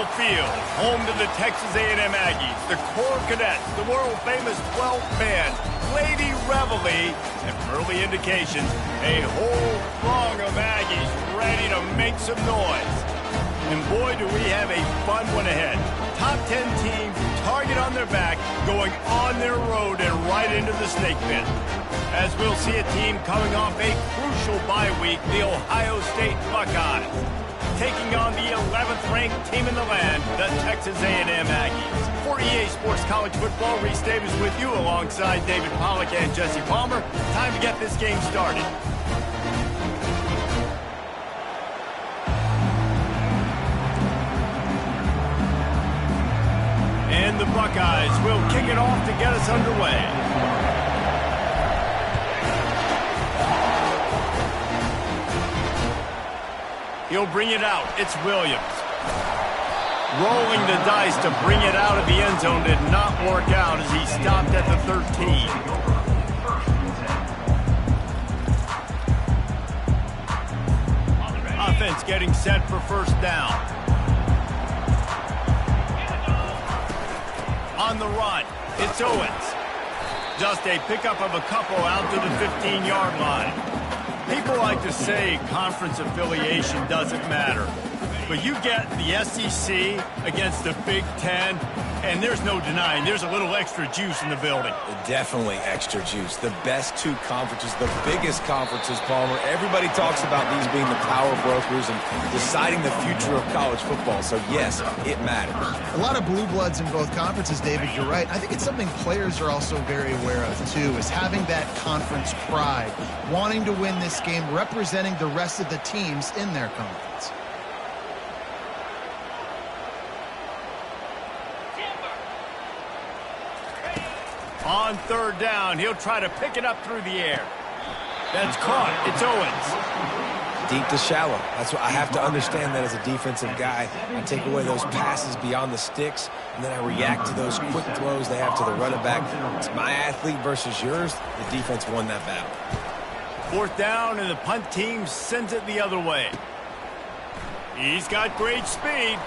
Lambeau Field, home to the Texas A&M Aggies, the Corps Cadets, the world-famous 12th band, Lady Reveille, and early indications, a whole throng of Aggies ready to make some noise. And boy, do we have a fun one ahead. Top 10 teams, target on their back, going on their road and right into the snake pit. As we'll see a team coming off a crucial bye week, the Ohio State Buckeyes, taking on the 11th-ranked team in the land, the Texas A&M Aggies. For EA Sports College Football, Reese Davis with you alongside David Pollack and Jesse Palmer. Time to get this game started. And the Buckeyes will kick it off to get us underway. He'll bring it out. It's Williams. Rolling the dice to bring it out of the end zone did not work out as he stopped at the 13. Offense getting set for first down. On the run, it's Owens. Just a pickup of a couple out to the 15-yard line. People like to say conference affiliation doesn't matter. But you get the SEC against the Big Ten, and there's no denying there's a little extra juice in the building. Definitely extra juice. The best two conferences, the biggest conferences, Palmer. Everybody talks about these being the power brokers and deciding the future of college football. So, yes, it matters. A lot of blue bloods in both conferences, David. You're right. I think it's something players are also very aware of, too, is having that conference pride, wanting to win this game, representing the rest of the teams in their conference. On third down, he'll try to pick it up through the air. That's caught. It's Owens. Deep to shallow. That's what I have to understand that as a defensive guy. I take away those passes beyond the sticks, and then I react to those quick throws they have to the running back. It's my athlete versus yours. The defense won that battle. Fourth down, and the punt team sends it the other way. He's got great speed.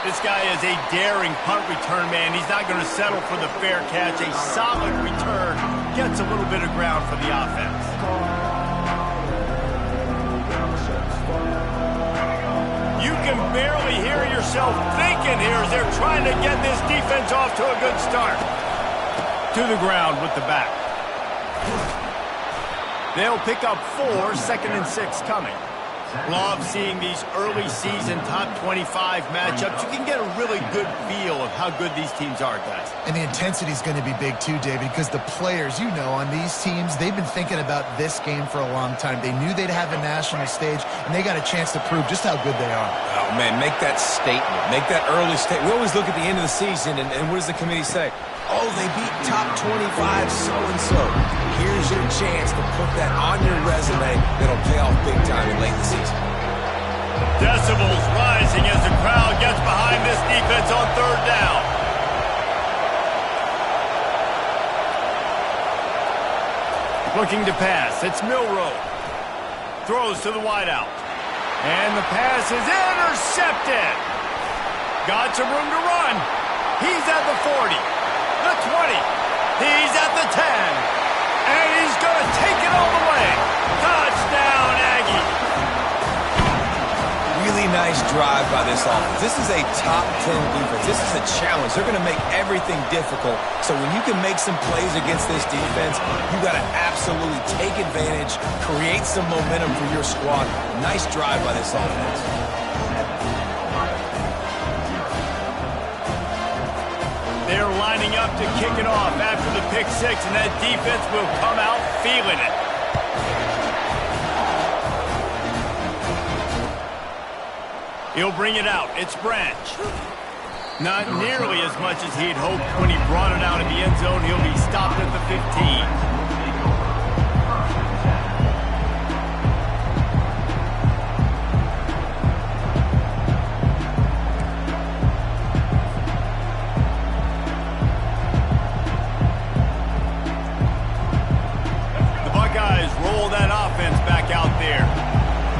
This guy is a daring punt return man. He's not going to settle for the fair catch. A solid return gets a little bit of ground for the offense. You can barely hear yourself thinking here as they're trying to get this defense off to a good start. To the ground with the back. They'll pick up 4, 2nd and 6 coming. Love seeing these early season top 25 matchups. You can get a really good feel of how good these teams are, guys. And the intensity is going to be big too, David, because the players, you know, on these teams, they've been thinking about this game for a long time. They knew they'd have a national stage, and they got a chance to prove just how good they are. Oh, man, make that statement. Make that early statement. We always look at the end of the season, and what does the committee say? Oh, they beat top 25 so-and-so. Here's your chance to put that on your resume that'll pay off big time in late in the season. Decibels rising as the crowd gets behind this defense on third down. Looking to pass. It's Milroe. Throws to the wideout. And the pass is intercepted. Got some room to run. He's at the 40. The 20. He's at the 10. And he's going to take it all the way. Touchdown, Aggie. Really nice drive by this offense. This is a top 10 defense. This is a challenge. They're going to make everything difficult. So when you can make some plays against this defense, you got to absolutely take advantage, create some momentum for your squad. Nice drive by this offense. They're lining up to kick it off after the pick six, and that defense will come out feeling it. He'll bring it out. It's Branch. Not nearly as much as he'd hoped when he brought it out in the end zone. He'll be stopped at the 15.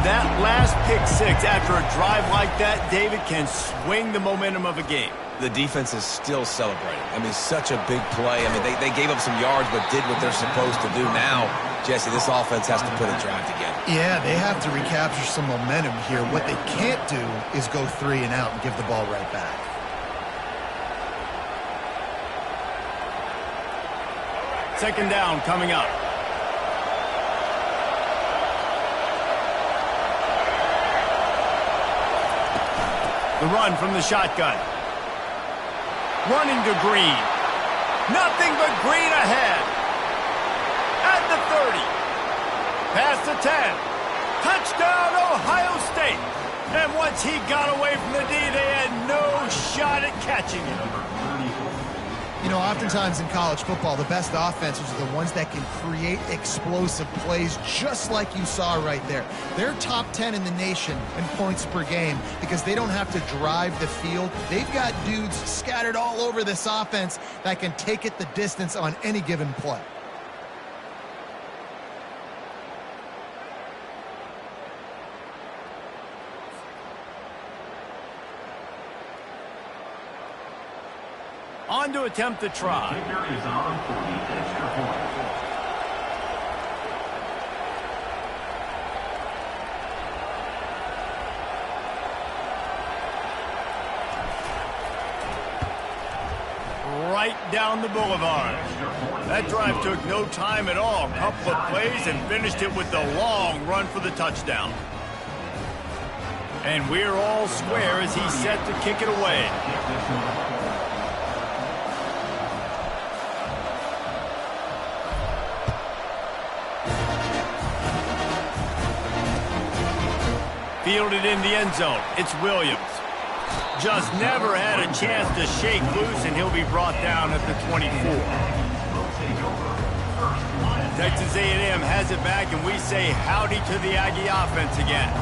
That last pick six six after a drive like that, David, can swing the momentum of a game. The defense is still celebrating. I mean, such a big play. I mean, they gave up some yards but did what they're supposed to do. Now, Jesse, this offense has to put a drive together. Yeah, they have to recapture some momentum here. What they can't do is go 3 and out and give the ball right back. Second down coming up. The run from the shotgun. Running to Green. Nothing but Green ahead. At the 30. Past the 10. Touchdown, Ohio State. And once he got away from the D, they had no shot at catching him. You know, oftentimes in college football, the best offenses are the ones that can create explosive plays, just like you saw right there. They're top 10 in the nation in points per game because they don't have to drive the field. They've got dudes scattered all over this offense that can take it the distance on any given play. On to attempt the try. Is on for the extra point. Right down the boulevard. That drive took no time at all. A couple of plays and finished it with the long run for the touchdown. And we're all square as he's set to kick it away. Fielded in the end zone. It's Williams. Just never had a chance to shake loose, and he'll be brought down at the 24. Texas A&M has it back, and we say howdy to the Aggie offense again.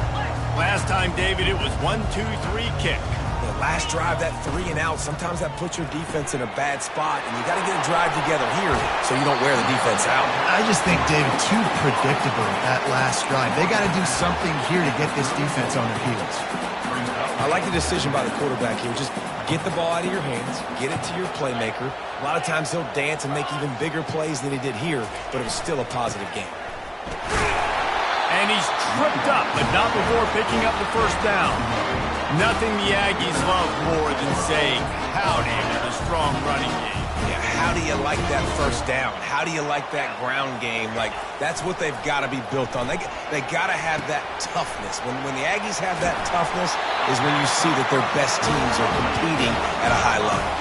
Last time, David, it was 1-2-3 kick. The last drive, that 3 and out, sometimes that puts your defense in a bad spot, and you got to get a drive together here so you don't wear the defense out. I just think, David, too predictable that last drive. They got to do something here to get this defense on their heels. I like the decision by the quarterback here. Just get the ball out of your hands, get it to your playmaker. A lot of times he'll dance and make even bigger plays than he did here, but it was still a positive game. And he's tripped up, but not before picking up the first down. Nothing the Aggies love more than saying howdy with a strong running game. Yeah, how do you like that first down? How do you like that ground game? Like, that's what they've got to be built on. They got to have that toughness. When the Aggies have that toughness is when you see that their best teams are competing at a high level.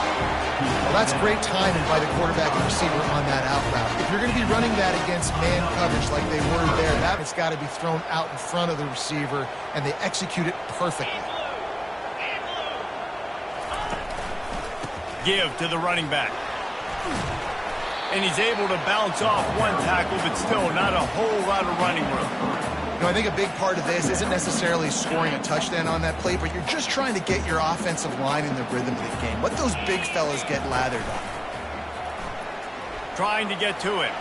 Well, that's great timing by the quarterback and receiver on that out route. If you're going to be running that against man coverage like they were there, that's got to be thrown out in front of the receiver, and they execute it perfectly. Give to the running back. And he's able to bounce off one tackle, but still not a whole lot of running room. You know, I think a big part of this isn't necessarily scoring a touchdown on that play, but you're just trying to get your offensive line in the rhythm of the game. Let those big fellas get lathered up. Trying to get to it.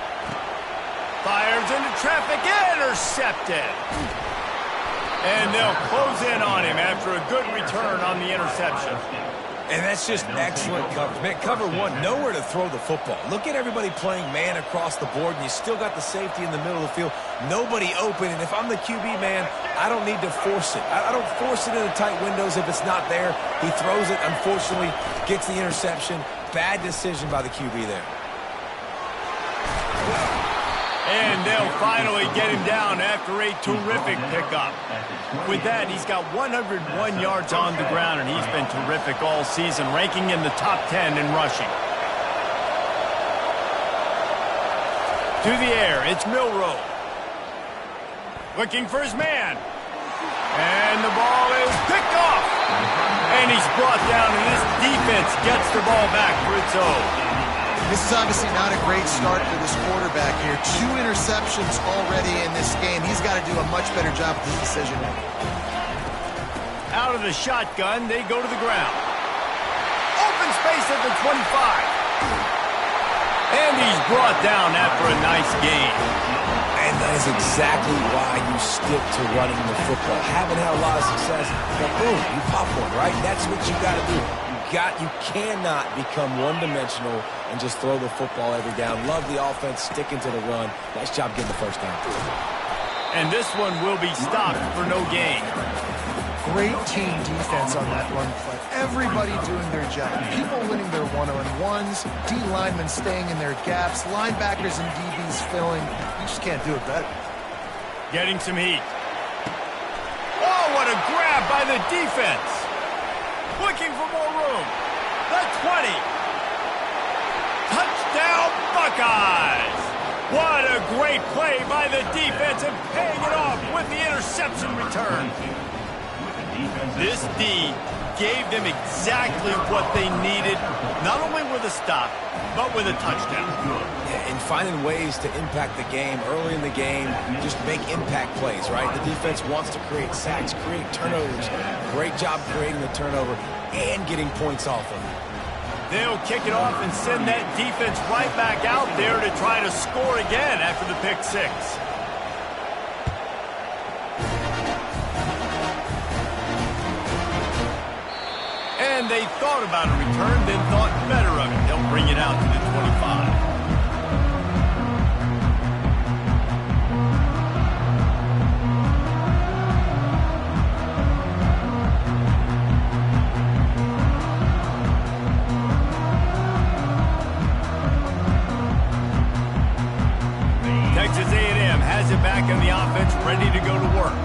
Fires into traffic, intercepted. And they'll close in on him after a good return on the interception. And that's just excellent coverage. Man, cover one, nowhere to throw the football. Look at everybody playing man across the board, and you still got the safety in the middle of the field. Nobody open, and if I'm the QB, man, I don't need to force it. I don't force it into tight windows if it's not there. He throws it, unfortunately, gets the interception. Bad decision by the QB there. And they'll finally get him down after a terrific pickup. With that, he's got 101 yards on the ground, and he's been terrific all season, ranking in the top 10 in rushing. To the air, it's Milroe. Looking for his man. And the ball is picked off. And he's brought down, and this defense gets the ball back for its own. This is obviously not a great start for this quarterback here. 2 interceptions already in this game. He's got to do a much better job with his decision making. Out of the shotgun, they go to the ground. Open space at the 25. And he's brought down after a nice gain. And That is exactly why you stick to running the football. Haven't had a lot of success, but boom, you pop one, right? That's what you got to do. You cannot become one-dimensional and just throw the football every down. Love the offense, sticking to the run. Nice job getting the first down. And this one will be stopped for no gain. Great team defense on that run play. Everybody doing their job. People winning their one-on-ones, D linemen staying in their gaps, linebackers and DBs filling. You just can't do it better. Getting some heat. Oh, what a grab by the defense. Looking for more room. The 20. Touchdown, Buckeyes. What a great play by the defense and paying it off with the interception return. This D gave them exactly what they needed, not only with a stop, but with a touchdown. Yeah, and finding ways to impact the game early in the game, just make impact plays, right? The defense wants to create sacks, create turnovers. Great job creating the turnover and getting points off of it. They'll kick it off and send that defense right back out there to try to score again after the pick six. And they thought about a return, then thought better of it. They'll bring it out to the 25. Texas A&M has it back in the offense, ready to go to work.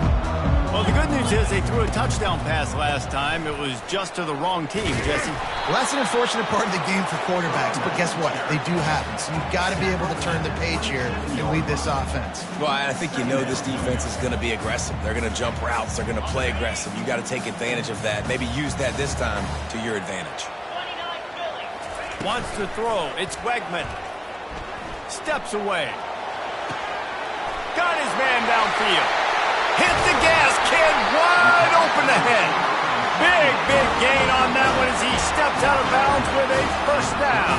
Well, the good news is they threw a touchdown pass last time. It was just to the wrong team, Jesse. Well, that's an unfortunate part of the game for quarterbacks, but guess what? They do happen. So you've got to be able to turn the page here and lead this offense. Well, I think you know this defense is going to be aggressive. They're going to jump routes. They're going to play aggressive. You got to take advantage of that. Maybe use that this time to your advantage. Wants to throw. It's Wegman. Steps away. Got his man downfield. Hit the gas, kid, wide open ahead. Big gain on that one as he steps out of bounds with a first down.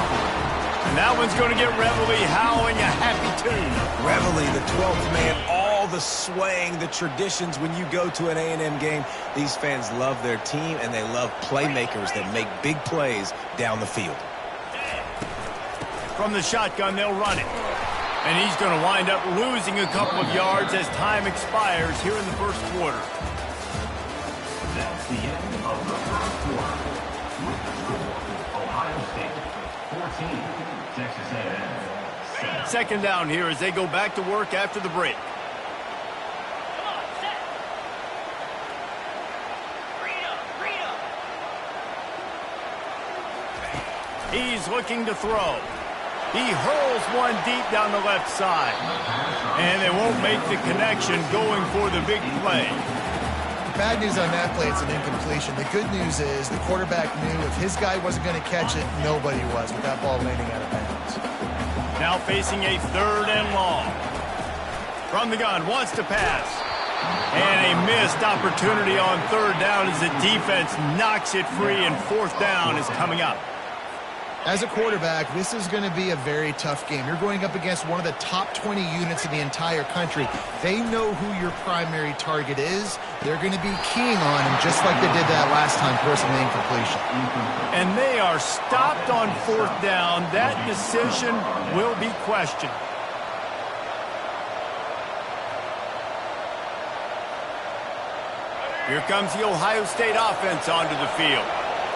And that one's going to get Reveille howling a happy tune. Reveille, the 12th man, all the swaying, the traditions when you go to an A&M game. These fans love their team, and they love playmakers that make big plays down the field. From the shotgun, they'll run it. And he's going to wind up losing a couple of yards as time expires here in the first quarter. That's the end of the first quarter. With the score, Ohio State 14, Texas A&M 7. Second down here as they go back to work after the break. He's looking to throw. He hurls one deep down the left side. And they won't make the connection going for the big play. Bad news on that play, it's an incompletion. The good news is the quarterback knew if his guy wasn't going to catch it, nobody was with that ball landing out of bounds. Now facing a third and long. From the gun, wants to pass. And a missed opportunity on third down as the defense knocks it free, and fourth down is coming up. As a quarterback, this is going to be a very tough game. You're going up against one of the top 20 units in the entire country. They know who your primary target is. They're going to be keying on him just like they did that last time, forcing the incompletion. And they are stopped on fourth down. That decision will be questioned. Here comes the Ohio State offense onto the field.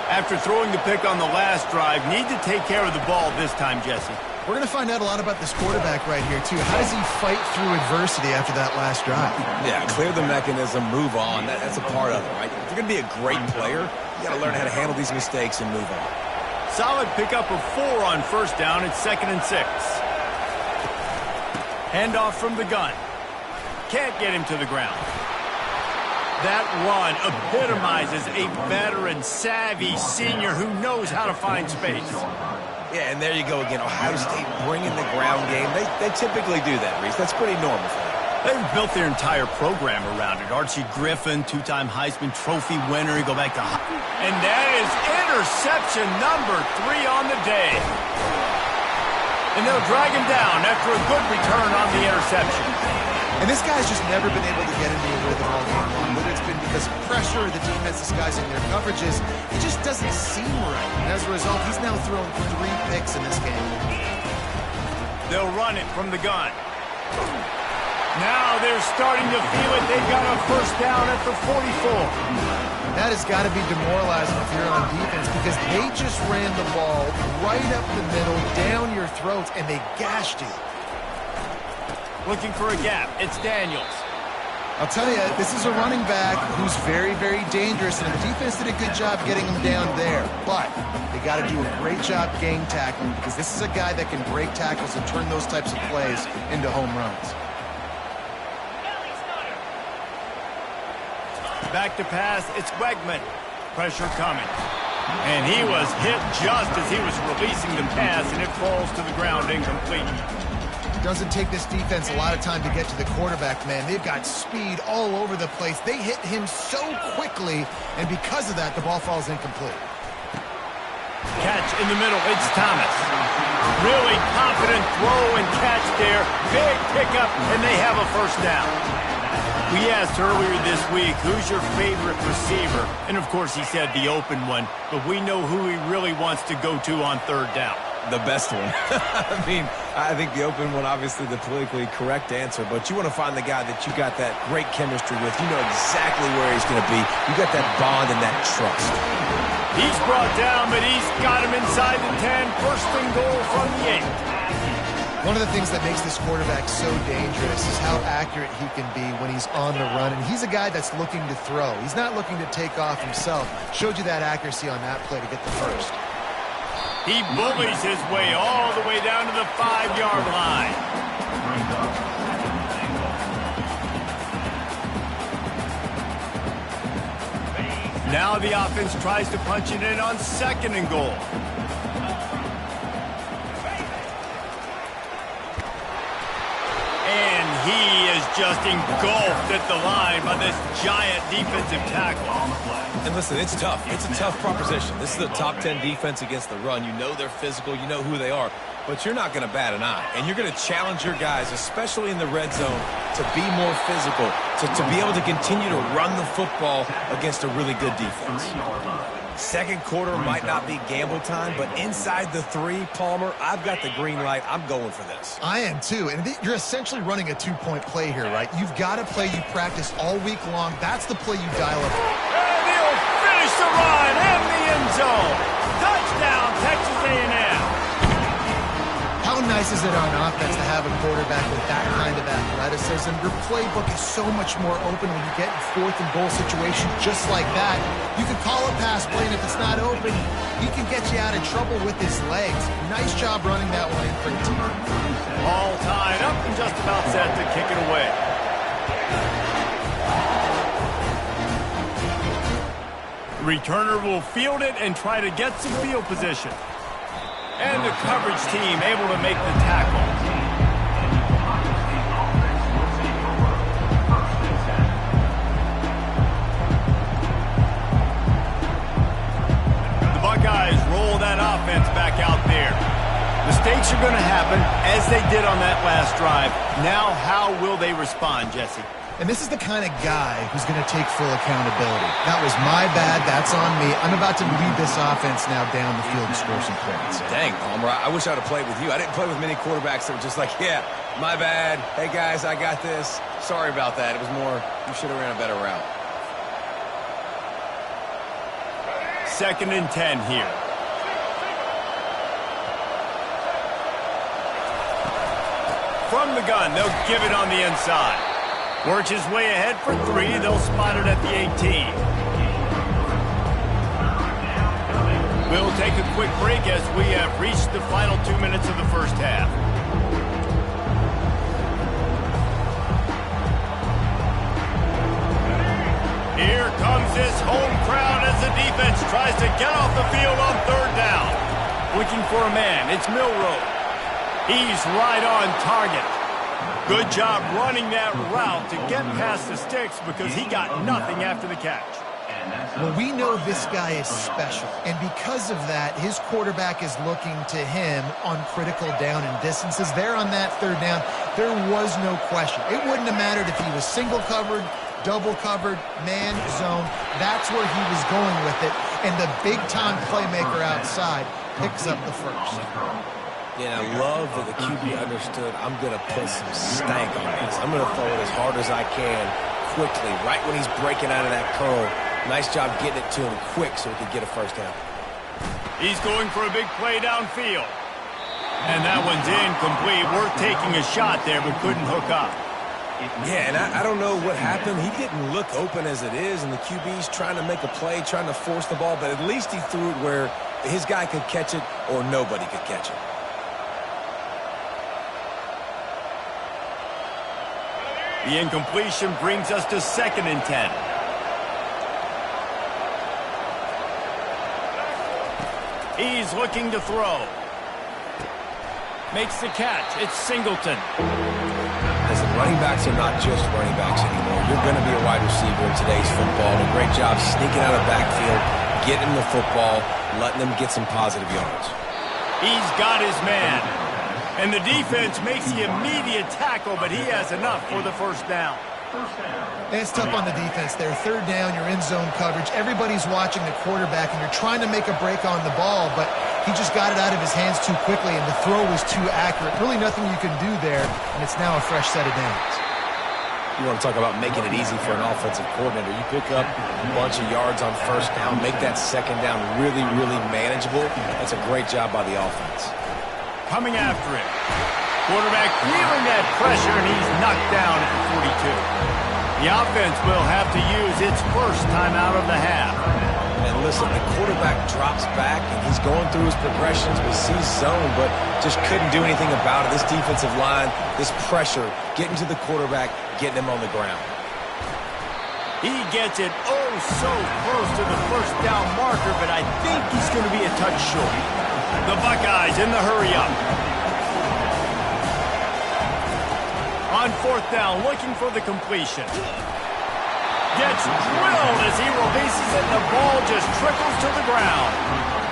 After throwing the pick on the last drive, need to take care of the ball this time, Jesse. We're going to find out a lot about this quarterback right here, too. How does he fight through adversity after that last drive? Yeah, clear the mechanism, move on. That's a part of it, right? If you're going to be a great player, you got to learn how to handle these mistakes and move on. Solid pickup of 4 on first down. It's 2nd and 6. Handoff from the gun. Can't get him to the ground. That run epitomizes a veteran, savvy senior who knows how to find space. Yeah, and there you go again. Ohio State bringing the ground game. They typically do that, Reese. That's pretty normal for them. They've built their entire program around it. Archie Griffin, 2-time Heisman Trophy winner. You go back to... And that is interception number 3 on the day. And they'll drag him down after a good return on the interception. And this guy's just never been able to get into a rhythm all game long. Whether it's been because of pressure or the defense disguising their coverages, it just doesn't seem right. And as a result, he's now thrown 3 picks in this game. They'll run it from the gun. Now they're starting to feel it. They've got a first down at the 44. That has got to be demoralizing if you're on defense because they just ran the ball right up the middle, down your throats, and they gashed you. Looking for a gap. It's Daniels. I'll tell you, this is a running back who's very, very dangerous, and the defense did a good job getting him down there. But they got to do a great job gang tackling because this is a guy that can break tackles and turn those types of plays into home runs. Back to pass, it's Wegman. Pressure coming. And he was hit just as he was releasing the pass, and it falls to the ground incomplete. Doesn't take this defense a lot of time to get to the quarterback, man. They've got speed all over the place. They hit him so quickly, and because of that, the ball falls incomplete. Catch in the middle, it's Thomas. Really confident throw and catch there. Big pickup, and they have a first down. We asked earlier this week, who's your favorite receiver? And, of course, he said the open one, but we know who he really wants to go to on third down. The best one. I mean, I think the open one, obviously the politically correct answer, but you want to find the guy that you got that great chemistry with. You know exactly where he's going to be. You got that bond and that trust. He's brought down, but he's got him inside the 10. First and goal from the 8. One of the things that makes this quarterback so dangerous is how accurate he can be when he's on the run. And he's a guy that's looking to throw. He's not looking to take off himself. Showed you that accuracy on that play to get the first. He bullies his way all the way down to the 5-yard line. Now the offense tries to punch it in on second and goal. And he is just engulfed at the line by this giant defensive tackle. And listen, it's tough. It's a tough proposition. This is a top 10 defense against the run. You know they're physical. You know who they are. But you're not going to bat an eye. And you're going to challenge your guys, especially in the red zone, to be more physical, to be able to continue to run the football against a really good defense. Second quarter might not be gamble time, but inside the 3, Palmer, I've got the green light. I'm going for this. I am too. And you're essentially running a 2-point play here, right? You've got a play you practice all week long. That's the play you dial up. And he'll finish the run in the end zone. Touchdown, Texas A&M. How nice is it on offense to have a quarterback with that kind of athleticism? Your playbook is so much more open when you get in 4th and goal situations just like that. You can call a pass play, and if it's not open, he can get you out of trouble with his legs. Nice job running that one in for the team. All tied up and just about set to kick it away. Returner will field it and try to get some field position. And the coverage team able to make the tackle. The Buckeyes roll that offense back out there. Mistakes are going to happen, as they did on that last drive. Now, how will they respond, Jesse? And this is the kind of guy who's going to take full accountability. That was my bad. That's on me. I'm about to lead this offense now down the field and score some points. Dang, Palmer, I wish I would have played with you. I didn't play with many quarterbacks that were just like, yeah, my bad. Hey, guys, I got this. Sorry about that. It was more, you should have ran a better route. 2nd and 10 here. From the gun, they'll give it on the inside. Works his way ahead for 3. They'll spot it at the 18. We'll take a quick break as we have reached the final 2 minutes of the first half. Here comes this home crowd as the defense tries to get off the field on 3rd down. Looking for a man. It's Milroe. He's right on target. Good job running that route to get past the sticks because he got nothing after the catch. Well, we know this guy is special, and because of that, his quarterback is looking to him on critical down and distances. There on that third down, there was no question. It wouldn't have mattered if he was single covered, double covered, man, zone. That's where he was going with it, and the big-time playmaker outside picks up the first. Yeah, I love that the QB understood I'm going to put some stank on this. I'm going to throw it as hard as I can quickly, right when he's breaking out of that curl. Nice job getting it to him quick so he could get a first down. He's going for a big play downfield. And that one's incomplete. Worth taking a shot there, but couldn't hook up. Yeah, and I don't know what happened. He didn't look open as it is, and the QB's trying to make a play, trying to force the ball, but at least he threw it where his guy could catch it or nobody could catch it. The incompletion brings us to 2nd and 10. He's looking to throw. Makes the catch. It's Singleton. Listen, running backs are not just running backs anymore. You're going to be a wide receiver in today's football. And a great job sneaking out of the backfield, getting the football, letting them get some positive yards. He's got his man. And the defense makes the immediate tackle, but he has enough for the first down. And it's tough on the defense there. Third down, you're in zone coverage. Everybody's watching the quarterback, and you're trying to make a break on the ball, but he just got it out of his hands too quickly, and the throw was too accurate. Really nothing you can do there, and it's now a fresh set of downs. You want to talk about making it easy for an offensive coordinator. You pick up a bunch of yards on first down, make that second down really, really manageable. That's a great job by the offense. Coming after him. Quarterback feeling that pressure, and he's knocked down at the 42. The offense will have to use its first timeout of the half. And listen, the quarterback drops back, and he's going through his progressions, but sees zone, but just couldn't do anything about it. This defensive line, this pressure, getting to the quarterback, getting him on the ground. He gets it oh so close to the first down marker, but I think he's going to be a touch short. The Buckeyes in the hurry-up. On 4th down, looking for the completion. Gets drilled as he releases it, and the ball just trickles to the ground.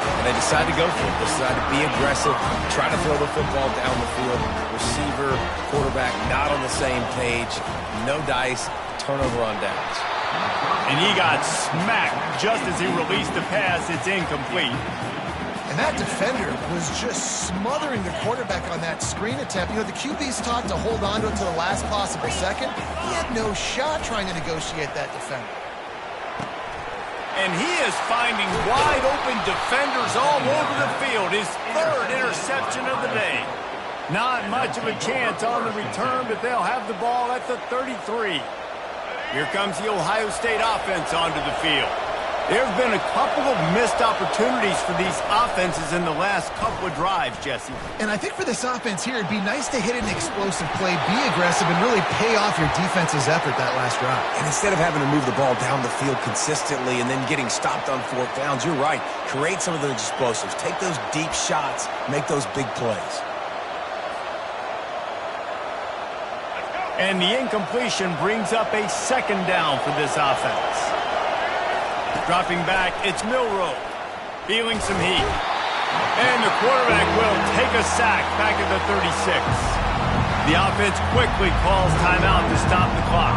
And they decide to go for it. They decide to be aggressive, try to throw the football down the field. Receiver, quarterback, not on the same page. No dice, turnover on downs. And he got smacked just as he released the pass. It's incomplete. And that defender was just smothering the quarterback on that screen attempt. You know, the QB's taught to hold on to it to the last possible second. He had no shot trying to negotiate that defender. And he is finding wide-open defenders all over the field. His 3rd interception of the day. Not much of a chance on the return, but they'll have the ball at the 33. Here comes the Ohio State offense onto the field. There have been a couple of missed opportunities for these offenses in the last couple of drives, Jesse. And I think for this offense here, it'd be nice to hit an explosive play, be aggressive, and really pay off your defense's effort that last drive. And instead of having to move the ball down the field consistently and then getting stopped on 4th downs, you're right. Create some of those explosives. Take those deep shots. Make those big plays. And the incompletion brings up a 2nd down for this offense. Dropping back, it's Milroe. Feeling some heat. And the quarterback will take a sack back at the 36. The offense quickly calls timeout to stop the clock.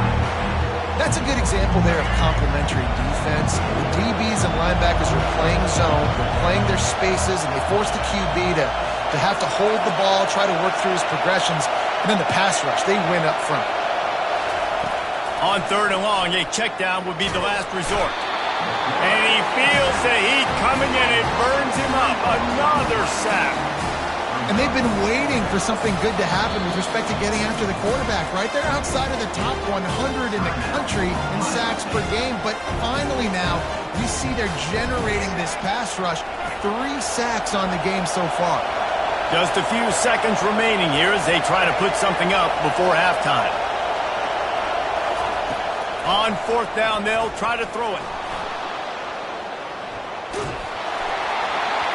That's a good example there of complementary defense. The DBs and linebackers are playing zone, they're playing their spaces, and they force the QB to have to hold the ball, try to work through his progressions, and then the pass rush, they win up front. On 3rd and long, a check down would be the last resort. And he feels the heat coming in. It burns him up. Another sack. And they've been waiting for something good to happen with respect to getting after the quarterback, right? They're outside of the top 100 in the country in sacks per game. But finally now, we see they're generating this pass rush. 3 sacks on the game so far. Just a few seconds remaining here as they try to put something up before halftime. On 4th down, they'll try to throw it.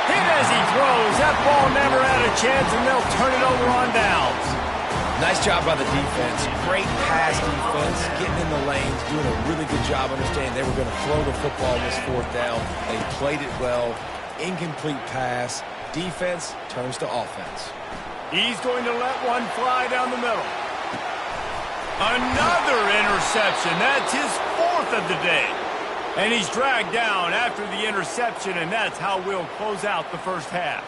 Hit as he throws. That ball never had a chance, and they'll turn it over on downs. Nice job by the defense. Great pass defense, getting in the lanes, doing a really good job understanding they were going to throw the football on this fourth down. They played it well. Incomplete pass. Defense turns to offense. He's going to let one fly down the middle. Another interception. That's his fourth of the day. And he's dragged down after the interception, and that's how we'll close out the first half.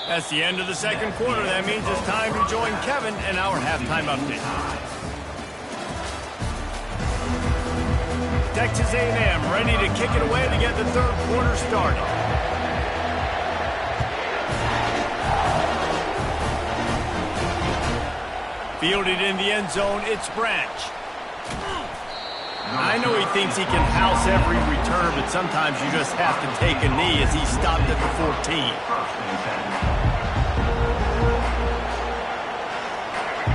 That's the end of the second quarter. That means it's time to join Kevin in our halftime update. Texas A&M ready to kick it away to get the third quarter started. Fielded in the end zone, it's Branch. I know he thinks he can house every return, but sometimes you just have to take a knee as he stopped at the 14.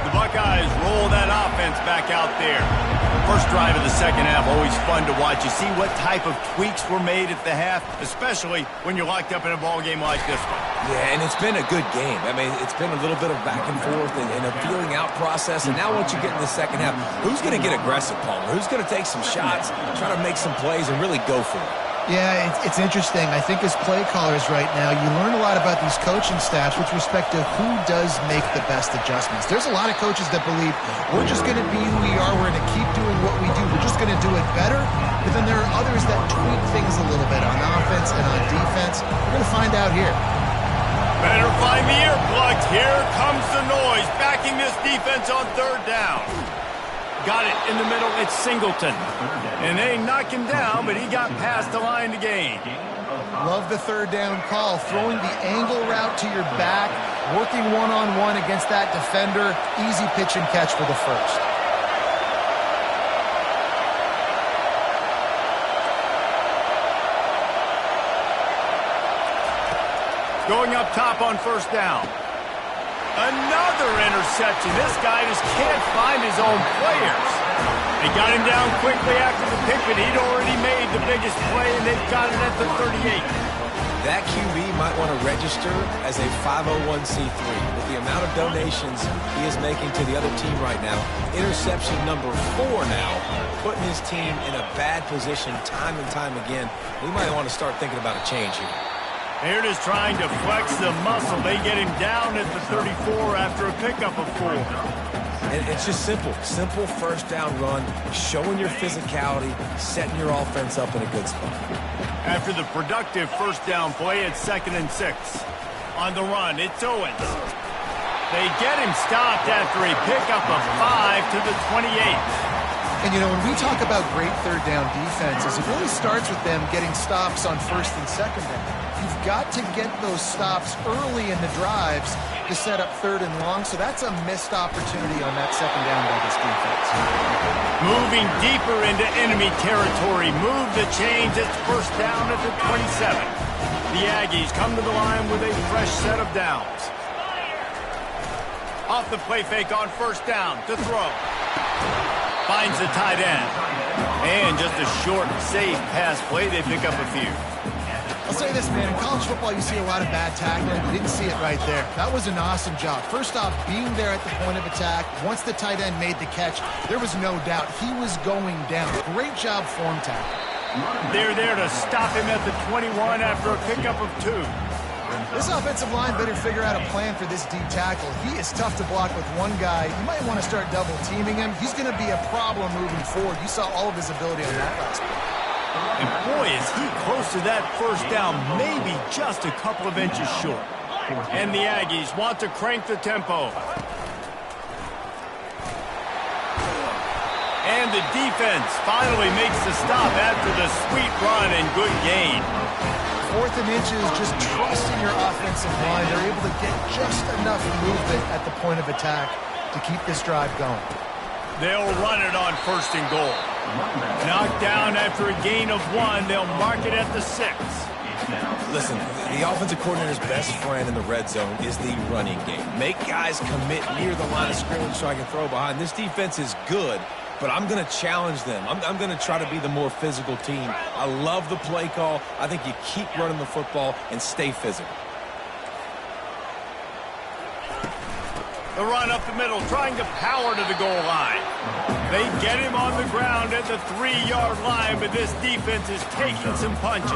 The Buckeyes roll that offense back out there. First drive of the second half, always fun to watch. You see what type of tweaks were made at the half, especially when you're locked up in a ball game like this one. Yeah, and it's been a good game. I mean, it's been a little bit of back and forth and a feeling out process. And now once you get in the second half, who's going to get aggressive, Palmer? Who's going to take some shots, try to make some plays, and really go for it? Yeah, it's interesting. I think as play callers right now, you learn a lot about these coaching staffs with respect to who does make the best adjustments. There's a lot of coaches that believe we're just going to be who we are. We're going to keep doing what we do. We're just going to do it better. But then there are others that tweak things a little bit on offense and on defense. We're going to find out here. Better find the earplugs. Here comes the noise, backing this defense on third down. Got it in the middle. It's Singleton. And they knock him down, but he got past the line to gain. Love the third down call. Throwing the angle route to your back, working one-on-one against that defender. Easy pitch and catch for the first. Going up top on first down. Another interception. This guy just can't find his own players. They got him down quickly after the pick, but he'd already made the biggest play, and they've got it at the 38. That QB might want to register as a 501c3. With the amount of donations he is making to the other team right now, interception number 4 now, putting his team in a bad position time and time again. We might want to start thinking about a change here. They're just trying to flex the muscle. They get him down at the 34 after a pickup of 4. And it's just simple. Simple first down run, showing your physicality, setting your offense up in a good spot. After the productive first down play, it's 2nd and 6. On the run, it's Owens. They get him stopped after a pickup of 5 to the 28. And, you know, when we talk about great third down defenses, it really starts with them getting stops on first and second down. You've got to get those stops early in the drives to set up third and long, so that's a missed opportunity on that second down by this defense. Moving deeper into enemy territory. Move the chains. It's first down at the 27. The Aggies come to the line with a fresh set of downs. Off the play fake on first down to throw. Finds the tight end. And just a short, safe pass play. They pick up a few. I'll say this, man. In college football, you see a lot of bad tackling. You didn't see it right there. That was an awesome job. First off, being there at the point of attack. Once the tight end made the catch, there was no doubt he was going down. Great job form tackle. They're there to stop him at the 21 after a pickup of 2. This offensive line better figure out a plan for this D tackle. He is tough to block with one guy. You might want to start double teaming him. He's going to be a problem moving forward. You saw all of his ability on that last play. And boy, is he close to that first down, maybe just a couple of inches short. And the Aggies want to crank the tempo. And the defense finally makes the stop after the sweet run and good gain. 4th and inches, just trusting your offensive line. They're able to get just enough movement at the point of attack to keep this drive going. They'll run it on first and goal. Knocked down after a gain of 1. They'll mark it at the 6. Listen, the offensive coordinator's best friend in the red zone is the running game. Make guys commit near the line of scrimmage so I can throw behind. This defense is good, but I'm going to challenge them. I'm going to try to be the more physical team. I love the play call. I think you keep running the football and stay physical. The run up the middle, trying to power to the goal line. They get him on the ground at the 3-yard line, but this defense is taking some punches.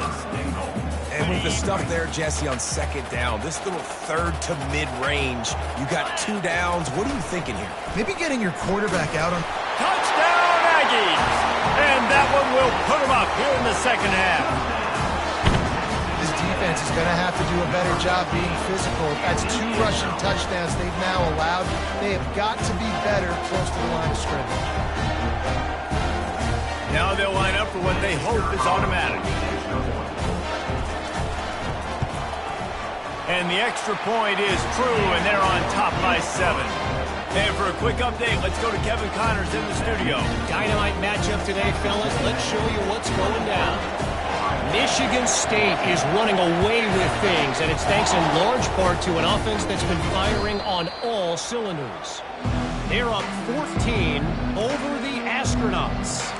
And with the stuff there, Jesse, on second down, this little third to mid-range, you got 2 downs. What are you thinking here? Maybe getting your quarterback out on... Touchdown, Aggies! And that one will put them up here in the second half. This defense is going to have to do a better job being physical. That's 2 rushing touchdowns they've now allowed. They have got to be better close to the line of scrimmage. Now they'll line up for what they hope is automatic. And the extra point is true, and they're on top by 7. And for a quick update, let's go to Kevin Connors in the studio. Dynamite matchup today, fellas. Let's show you what's going down. Michigan State is running away with things, and it's thanks in large part to an offense that's been firing on all cylinders. They're up 14 over the Astronauts.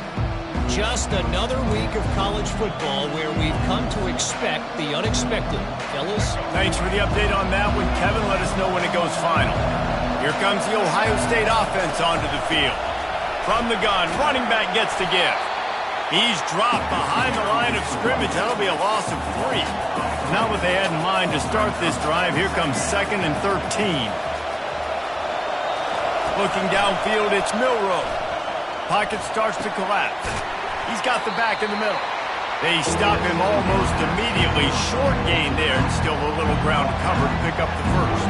Just another week of college football where we've come to expect the unexpected. Fellas? Thanks for the update on that one, Kevin. Let us know when it goes final. Here comes the Ohio State offense onto the field. From the gun, running back gets the give. He's dropped behind the line of scrimmage. That'll be a loss of 3. Not what they had in mind to start this drive. Here comes 2nd and 13. Looking downfield, it's Milroe. Pocket starts to collapse. He's got the back in the middle. They stop him almost immediately. Short gain there, and still a little ground to cover to pick up the first.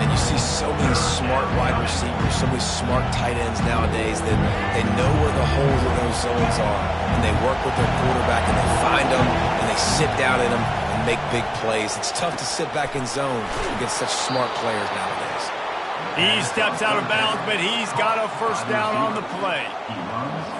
And you see so many smart wide receivers, so many smart tight ends nowadays that they know where the holes of those zones are, and they work with their quarterback, and they find them, and they sit down in them and make big plays. It's tough to sit back in zone against such smart players nowadays. He steps out of bounds, but he's got a first down on the play.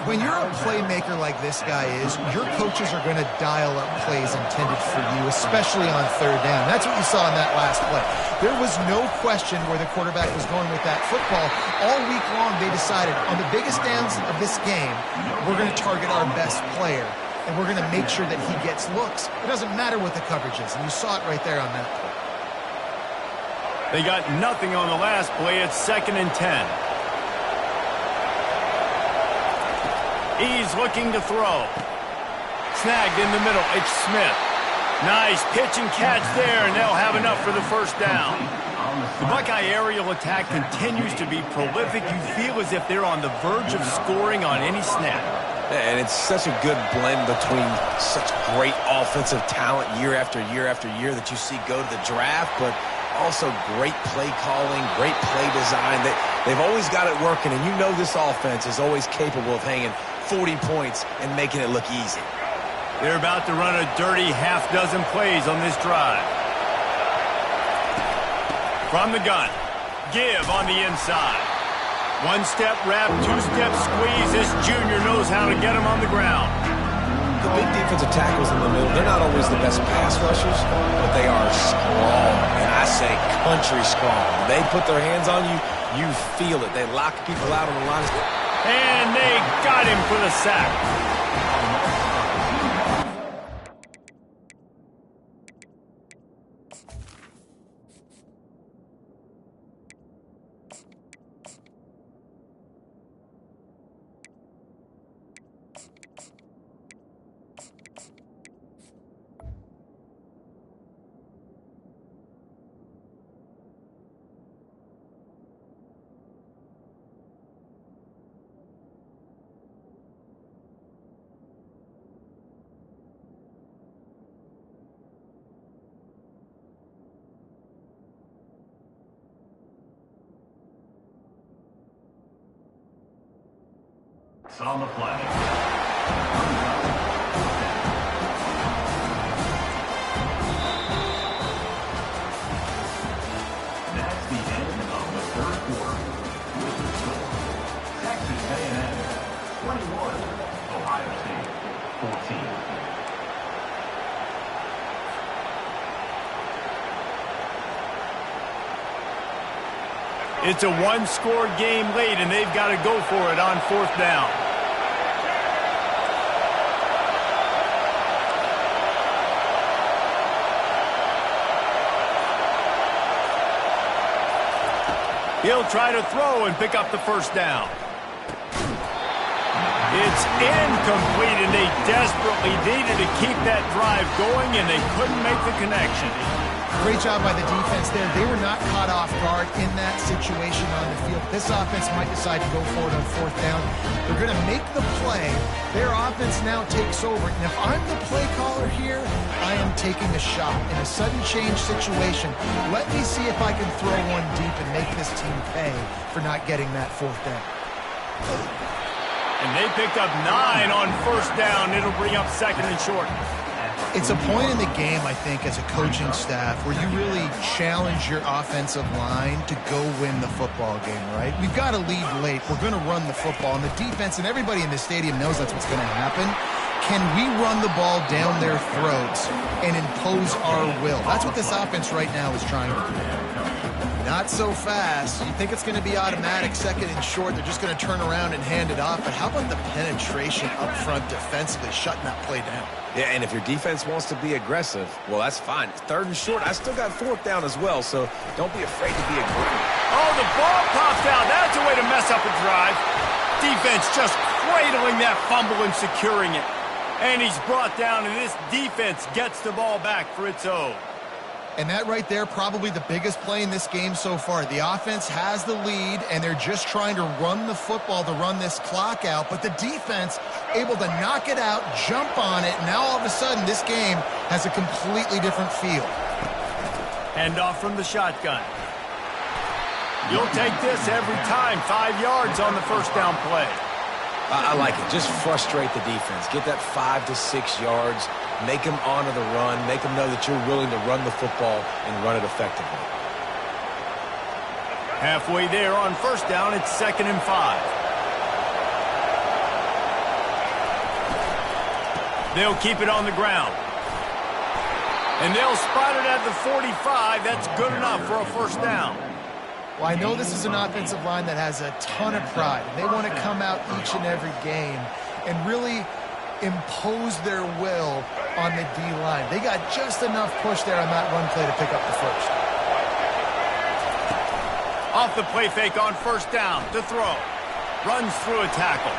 When you're a playmaker like this guy is, your coaches are going to dial up plays intended for you, especially on 3rd down. That's what you saw in that last play. There was no question where the quarterback was going with that football. All week long, they decided on the biggest downs of this game, we're going to target our best player, and we're going to make sure that he gets looks. It doesn't matter what the coverage is, and you saw it right there on that play. They got nothing on the last play. It's 2nd and 10. He's looking to throw. Snagged in the middle. It's Smith. Nice pitch and catch there, and they'll have enough for the first down. The Buckeye aerial attack continues to be prolific. You feel as if they're on the verge of scoring on any snap. And it's such a good blend between such great offensive talent year after year after year that you see go to the draft, but also great play calling, great play design. They've always got it working, and you know this offense is always capable of hanging 40 points and making it look easy. They're about to run a dirty half-dozen plays on this drive. From the gun, give on the inside. 1-step wrap, 2-step squeeze. This junior knows how to get him on the ground. The big defensive tackles in the middle, they're not always the best pass rushers, but they are strong, and I say country strong. When they put their hands on you, you feel it. They lock people out on the line. And they got him for the sack. On the play. That's the end of the 3rd quarter. With the score, Texas A&M 21, Ohio State 14. It's a 1-score game late, and they've got to go for it on 4th down. He'll try to throw and pick up the first down. It's incomplete, and they desperately needed to keep that drive going, and they couldn't make the connection. Great job by the defense there. They were not caught off guard in that situation on the field. This offense might decide to go for it on fourth down. They're going to make the play. Their offense now takes over. And if I'm the play caller here, I am taking a shot. In a sudden change situation, let me see if I can throw one deep and make this team pay for not getting that fourth down. And they picked up 9 on first down. It'll bring up second and short. It's a point in the game, I think, as a coaching staff where you really challenge your offensive line to go win the football game, right? We've got to lead late. We're going to run the football. And the defense and everybody in the stadium knows that's what's going to happen. Can we run the ball down their throats and impose our will? That's what this offense right now is trying to do. Not so fast. You think it's going to be automatic, second and short. They're just going to turn around and hand it off. But how about the penetration up front defensively, shutting that play down? Yeah, and if your defense wants to be aggressive, well, that's fine. Third and short, I still got fourth down as well, so don't be afraid to be aggressive. Oh, the ball pops out. That's a way to mess up a drive. Defense just cradling that fumble and securing it. And he's brought down, and this defense gets the ball back for its own. And that right there, probably the biggest play in this game so far. The offense has the lead, and they're just trying to run the football to run this clock out. But the defense able to knock it out, jump on it. Now all of a sudden, this game has a completely different feel. Handoff from the shotgun. You'll take this every time. 5 yards on the first down play. I like it. Just frustrate the defense. Get that 5 to 6 yards. Make them honor the run. Make them know that you're willing to run the football and run it effectively. Halfway there on first down, it's 2nd and 5. They'll keep it on the ground. And they'll spot it at the 45. That's good enough for a first down. Well, I know this is an offensive line that has a ton of pride. They want to come out each and every game and really impose their will on the D-line. They got just enough push there on that run play to pick up the first. Off the play fake on first down to throw. Runs through a tackle.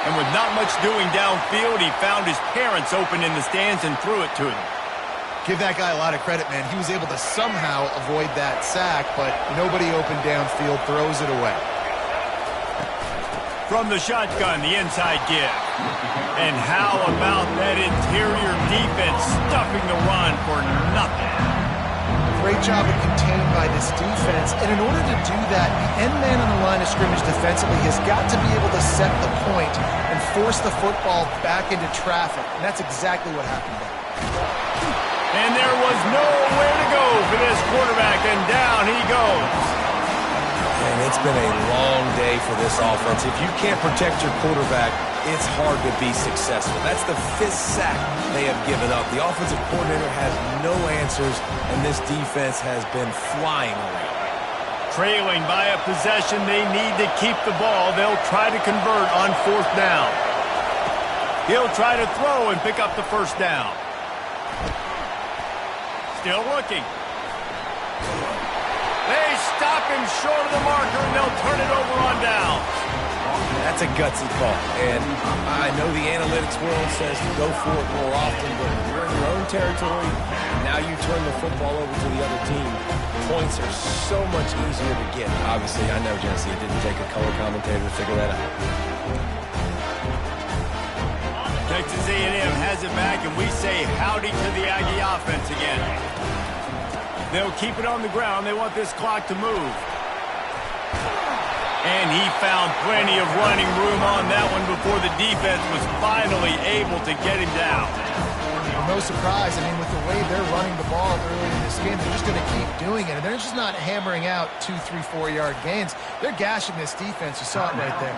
And with not much doing downfield, he found his parents open in the stands and threw it to him. Give that guy a lot of credit, man. He was able to somehow avoid that sack, but nobody open downfield, throws it away. From the shotgun, the inside give. And how about that interior defense stuffing the run for nothing? Great job of contained by this defense. And in order to do that, the end man on the line of scrimmage defensively has got to be able to set the point and force the football back into traffic. And that's exactly what happened there. And there was nowhere to go for this quarterback, and down he goes. And it's been a long day for this offense. If you can't protect your quarterback, it's hard to be successful. That's the 5th sack they have given up. The offensive coordinator has no answers, and this defense has been flying around. Trailing by a possession, they need to keep the ball. They'll try to convert on fourth down. He'll try to throw and pick up the first down. Still looking. They stop him short of the marker, and they'll turn it over on down. That's a gutsy call. And I know the analytics world says to go for it more often, but you're in your own territory. Now you turn the football over to the other team. Points are so much easier to get. Obviously, I know, Jesse, it didn't take a color commentator to figure that out. Texas A&M has it back, and we say howdy to the Aggie offense again. They'll keep it on the ground. They want this clock to move. And he found plenty of running room on that one before the defense was finally able to get him down. No surprise. I mean, with the way they're running the ball early in this game, they're just going to keep doing it. And they're just not hammering out 2, 3, 4-yard gains. They're gashing this defense. You saw it right there.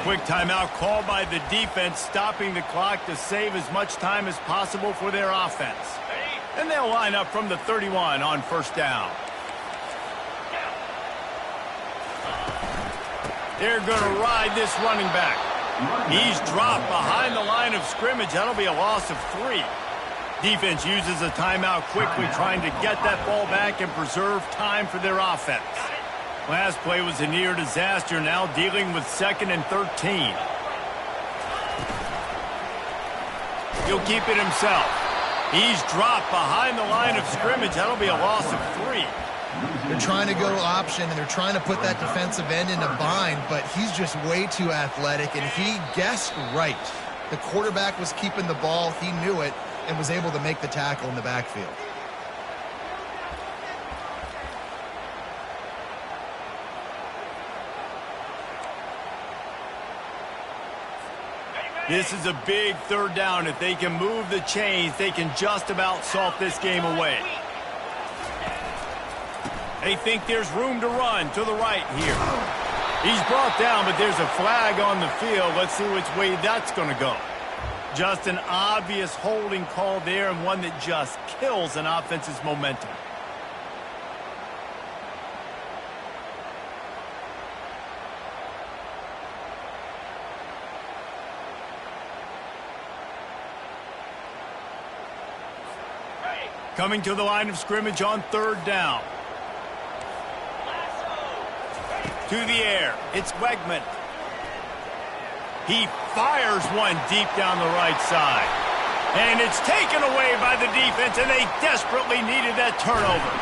Quick timeout called by the defense, stopping the clock to save as much time as possible for their offense. And they'll line up from the 31 on first down. They're going to ride this running back. He's dropped behind the line of scrimmage. That'll be a loss of 3. Defense uses a timeout quickly, trying to get that ball back and preserve time for their offense. Last play was a near disaster, now dealing with 2nd and 13. He'll keep it himself. He's dropped behind the line of scrimmage. That'll be a loss of 3. They're trying to go option, and they're trying to put that defensive end in a bind, but he's just way too athletic, and he guessed right. The quarterback was keeping the ball. He knew it and was able to make the tackle in the backfield. This is a big 3rd down. If they can move the chains, they can just about salt this game away. They think there's room to run to the right here. He's brought down, but there's a flag on the field. Let's see which way that's going to go. Just an obvious holding call there, and one that just kills an offense's momentum. Coming to the line of scrimmage on 3rd down. To the air, it's Wegman. He fires one deep down the right side. And it's taken away by the defense, and they desperately needed that turnover.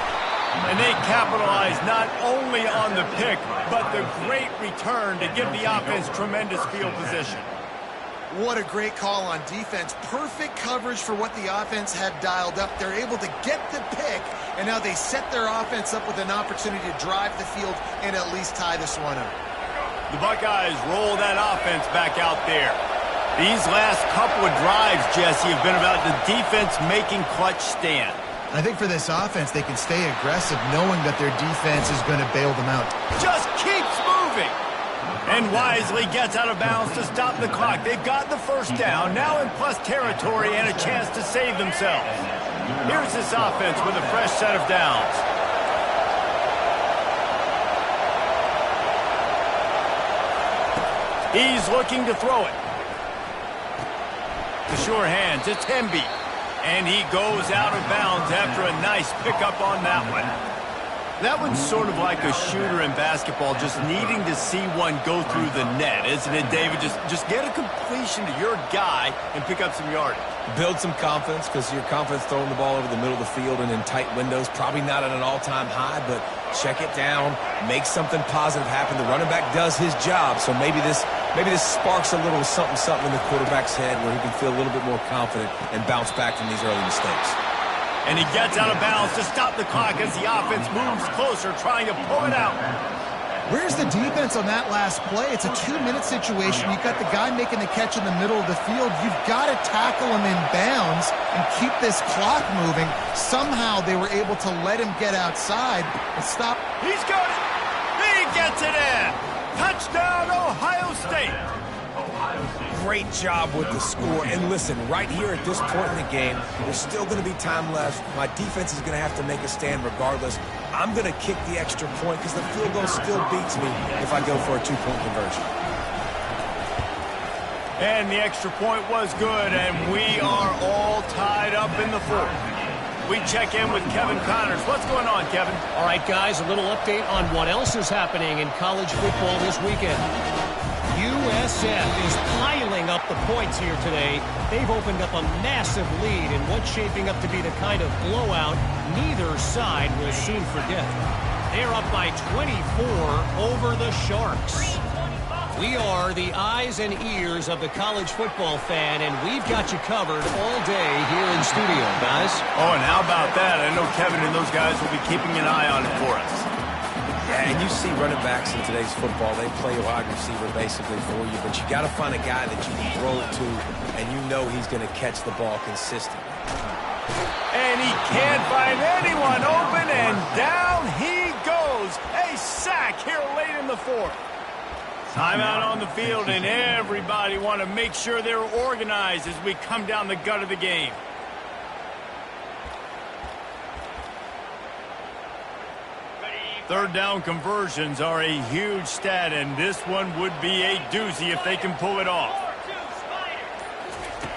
And they capitalized not only on the pick, but the great return to give the offense tremendous field position. What a great call on defense. Perfect coverage for what the offense had dialed up. They're able to get the pick, and now they set their offense up with an opportunity to drive the field and at least tie this one up. The Buckeyes roll that offense back out there. These last couple of drives, Jesse, have been about the defense making clutch stand. I think for this offense, they can stay aggressive knowing that their defense is going to bail them out. Just keeps moving. And wisely gets out of bounds to stop the clock. They've got the 1st down, now in plus territory and a chance to save themselves. Here's this offense with a fresh set of downs. He's looking to throw it. The sure hands, it's Hemby. And he goes out of bounds after a nice pickup on that one. That one's sort of like a shooter in basketball, just needing to see one go through the net, isn't it, David? Just get a completion to your guy and pick up some yardage. Build some confidence, because your confidence throwing the ball over the middle of the field and in tight windows, probably not at an all-time high, but check it down, make something positive happen. The running back does his job, so maybe this sparks a little something in the quarterback's head where he can feel a little bit more confident and bounce back from these early mistakes. And he gets out of bounds to stop the clock as the offense moves closer, trying to pull it out. Where's the defense on that last play? It's a 2-minute situation. You've got the guy making the catch in the middle of the field. You've got to tackle him in bounds and keep this clock moving. Somehow they were able to let him get outside and stop. He's got it. He gets it in. Touchdown, Ohio State. Great job with the score. And listen, right here at this point in the game, there's still going to be time left. My defense is going to have to make a stand regardless. I'm going to kick the extra point because the field goal still beats me if I go for a 2-point conversion. And the extra point was good, and we are all tied up in the 4th. We check in with Kevin Connors. What's going on, Kevin? All right, guys, a little update on what else is happening in college football this weekend. USF is piling up the points here today. They've opened up a massive lead in what's shaping up to be the kind of blowout neither side will soon forget. They're up by 24 over the Sharks. We are the eyes and ears of the college football fan, and we've got you covered all day here in studio, guys. Oh, and how about that? I know Kevin and those guys will be keeping an eye on it for us. Yeah, and you see running backs in today's football, they play a wide receiver basically for you, but you got to find a guy that you can throw it to, and you know he's going to catch the ball consistently. And he can't find anyone open, and down he goes. A sack here late in the 4th. Timeout on the field, and everybody want to make sure they're organized as we come down the gut of the game. Third down conversions are a huge stat, and this one would be a doozy if they can pull it off.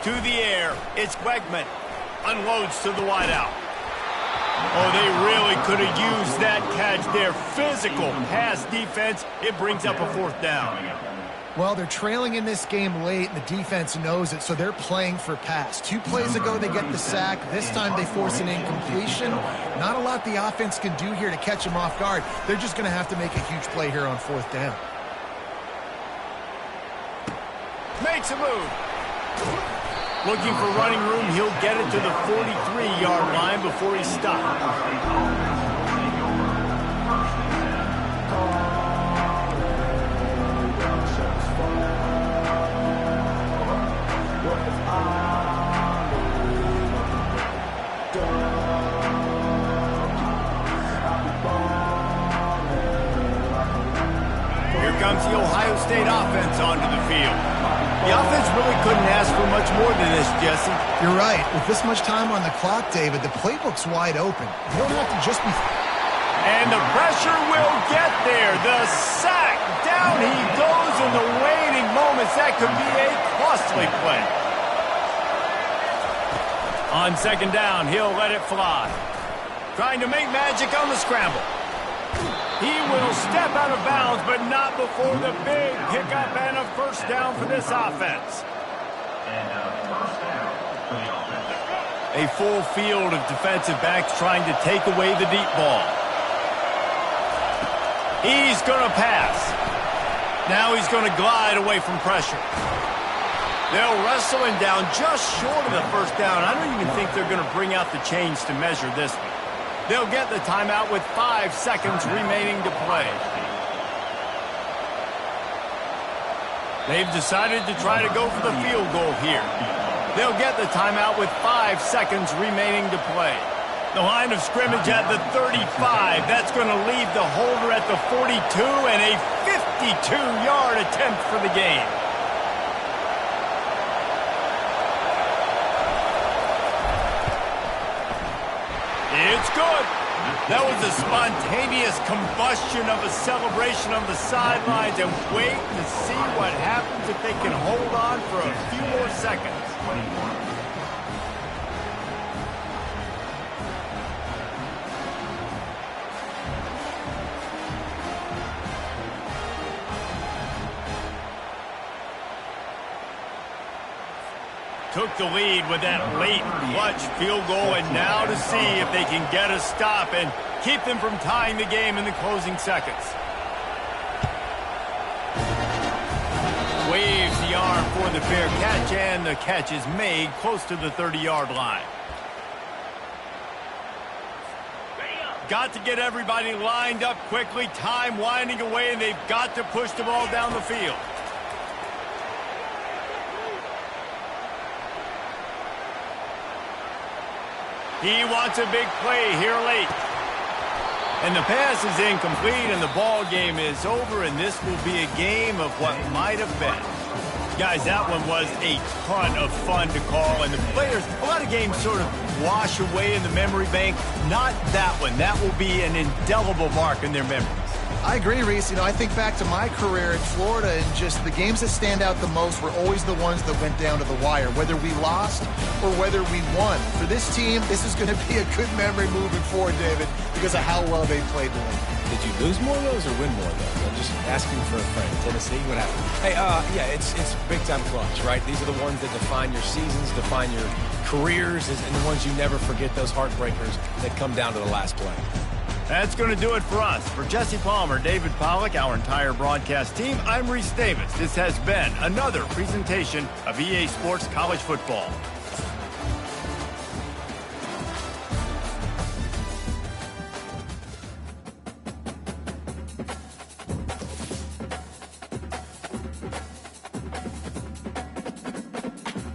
To the air, it's Wegman. unloads to the wideout. Oh, they really could have used that catch there. Physical pass defense. It brings up a 4th down. Well, they're trailing in this game late, and the defense knows it, so they're playing for pass. 2 plays ago, they get the sack. This time, they force an incompletion. Not a lot the offense can do here to catch them off guard. They're just going to have to make a huge play here on 4th down. Makes a move. Looking for running room. He'll get it to the 43-yard line before he's stopped. Here comes the Ohio State offense onto the field. The offense really couldn't ask for much more than this, Jesse. You're right. With this much time on the clock, David, the playbook's wide open. You don't have to just be... And the pressure will get there. The sack. Down he goes in the waning moments. That could be a costly play. On 2nd down, he'll let it fly. Trying to make magic on the scramble. He will step out of bounds, but not before the big pickup and a 1st down for this offense. A full field of defensive backs trying to take away the deep ball. He's going to pass. Now he's going to glide away from pressure. They'll wrestle him down just short of the 1st down. I don't even think they're going to bring out the chains to measure this one. They'll get the timeout with 5 seconds remaining to play. They've decided to try to go for the field goal here. They'll get the timeout with 5 seconds remaining to play. The line of scrimmage at the 35. That's going to leave the holder at the 42 and a 52-yard attempt for the game. It's good. That was a spontaneous combustion of a celebration on the sidelines, and wait to see what happens if they can hold on for a few more seconds. Took the lead with that late clutch field goal, and now to see if they can get a stop and keep them from tying the game in the closing seconds. Waves the arm for the fair catch, and the catch is made close to the 30-yard line. Got to get everybody lined up quickly, time winding away, and they've got to push the ball down the field. He wants a big play here late. And the pass is incomplete, and the ball game is over, and this will be a game of what might have been. Guys, that one was a ton of fun to call, and the players, a lot of games sort of wash away in the memory bank. Not that one. That will be an indelible mark in their memories. I agree, Reese. You know, I think back to my career in Florida, and just the games that stand out the most were always the ones that went down to the wire, whether we lost or whether we won. For this team, this is going to be a good memory moving forward, David, because of how well they played to win. Did you lose more of those or win more of those? I'm just asking for a friend. Tennessee, what happened? Hey, yeah, it's big-time clutch, right? These are the ones that define your seasons, define your careers, and the ones you never forget, those heartbreakers that come down to the last play. That's going to do it for us. For Jesse Palmer, David Pollack, our entire broadcast team, I'm Reese Davis. This has been another presentation of EA Sports College Football.